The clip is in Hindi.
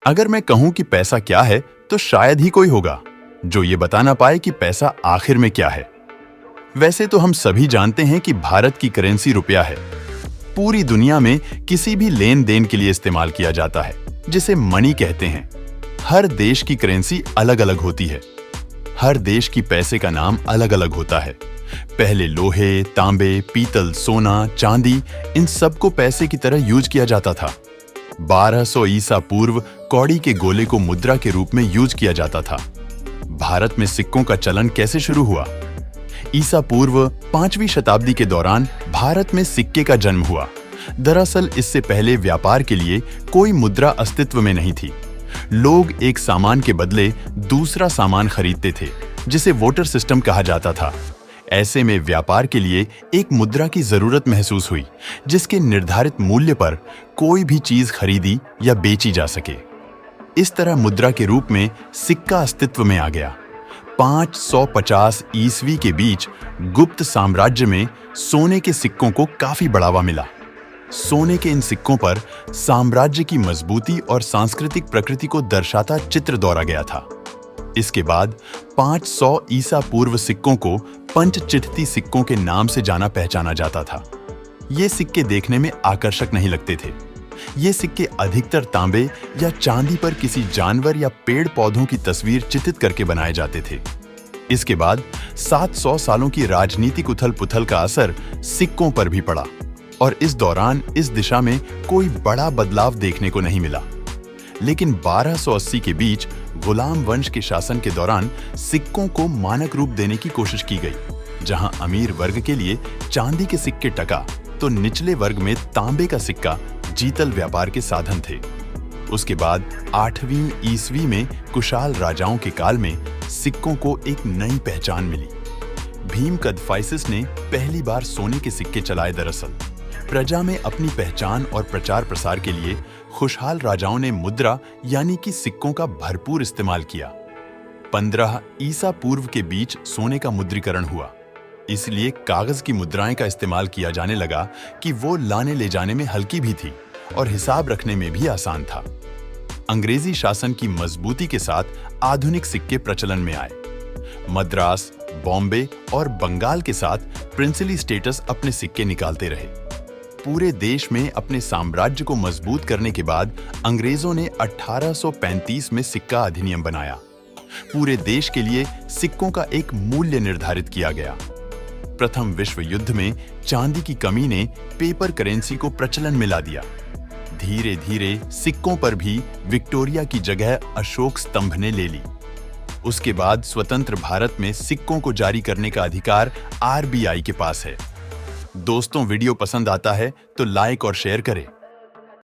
अगर मैं कहूं कि पैसा क्या है, तो शायद ही कोई होगा जो ये बता ना पाए कि पैसा आखिर में क्या है। वैसे तो हम सभी जानते हैं कि भारत की करेंसी रुपया है। पूरी दुनिया में किसी भी लेन देन के लिए इस्तेमाल किया जाता है, जिसे मनी कहते हैं। हर देश की करेंसी अलग अलग होती है। हर देश की पैसे का नाम अलग अलग होता है। पहले लोहे, तांबे, पीतल, सोना, चांदी, इन सबको पैसे की तरह यूज किया जाता था। 1200 ईसा पूर्व कौड़ी के गोले को मुद्रा के रूप में यूज किया जाता था। भारत में सिक्कों का चलन कैसे शुरू हुआ? ईसा पूर्व 5वीं शताब्दी के दौरान भारत में सिक्के का जन्म हुआ। दरअसल इससे पहले व्यापार के लिए कोई मुद्रा अस्तित्व में नहीं थी। लोग एक सामान के बदले दूसरा सामान खरीदते थे, जिसे वोटर सिस्टम कहा जाता था। ऐसे में व्यापार के लिए एक मुद्रा की जरूरत महसूस हुई, जिसके निर्धारित मूल्य पर कोई भी चीज खरीदी या बेची जा सके। इस तरह मुद्रा के रूप में सिक्का अस्तित्व में आ गया। 550 ईस्वी के बीच गुप्त साम्राज्य में सोने के सिक्कों को काफी बढ़ावा मिला। सोने के इन सिक्कों पर साम्राज्य की मजबूती और सांस्कृतिक प्रकृति को दर्शाता चित्र दौरा गया था। इसके बाद 500 ईसा पूर्व सिक्कों को पंचचित्ती सिक्कों के नाम से जाना पहचाना जाता था। ये सिक्के देखने में आकर्षक नहीं लगते थे। ये सिक्के अधिकतर तांबे या चांदी पर किसी जानवर या पेड़ पौधों की तस्वीर चित्रित करके बनाए जाते थे। इसके बाद 700 सालों की राजनीतिक उथल-पुथल का असर सिक्कों पर भी पड़ा और इस दौरान इस दिशा में कोई बड़ा बदलाव देखने को नहीं मिला। लेकिन 1280 के बीच गुलाम वंश के शासन के दौरान सिक्कों को मानक रूप देने की कोशिश की गई। जहां अमीर वर्ग के लिए चांदी के सिक्के टका, तो निचले वर्ग में तांबे का सिक्का जीतल व्यापार के साधन थे। उसके बाद 8वीं ईस्वी में कुशाल राजाओं के काल में सिक्कों को एक नई पहचान मिली। भीम कदफाइसिस ने पहली बार सोने के सिक्के चलाए। दरअसल प्रजा में अपनी पहचान और प्रचार प्रसार के लिए खुशहाल राजाओं ने मुद्रा यानी कि सिक्कों का भरपूर इस्तेमाल किया। 15 ईसा पूर्व के बीच सोने का मुद्रीकरण हुआ, इसलिए कागज की मुद्राएं का इस्तेमाल किया जाने लगा कि वो लाने ले जाने में हल्की भी थी और हिसाब रखने में भी आसान था। अंग्रेजी शासन की मजबूती के साथ आधुनिक सिक्के प्रचलन में आए। मद्रास, बॉम्बे और बंगाल के साथ प्रिंसली स्टेटस अपने सिक्के निकालते रहे। पूरे देश में अपने साम्राज्य को मजबूत करने के बाद अंग्रेजों ने 1835 में सिक्का अधिनियम बनाया। पूरे देश के लिए सिक्कों का एक मूल्य निर्धारित किया गया। प्रथम विश्व युद्ध में चांदी की कमी ने पेपर करेंसी को प्रचलन में ला दिया। धीरे धीरे सिक्कों पर भी विक्टोरिया की जगह अशोक स्तंभ ने ले ली। उसके बाद स्वतंत्र भारत में सिक्कों को जारी करने का अधिकार आरबीआई के पास है। दोस्तों, वीडियो पसंद आता है तो लाइक और शेयर करें।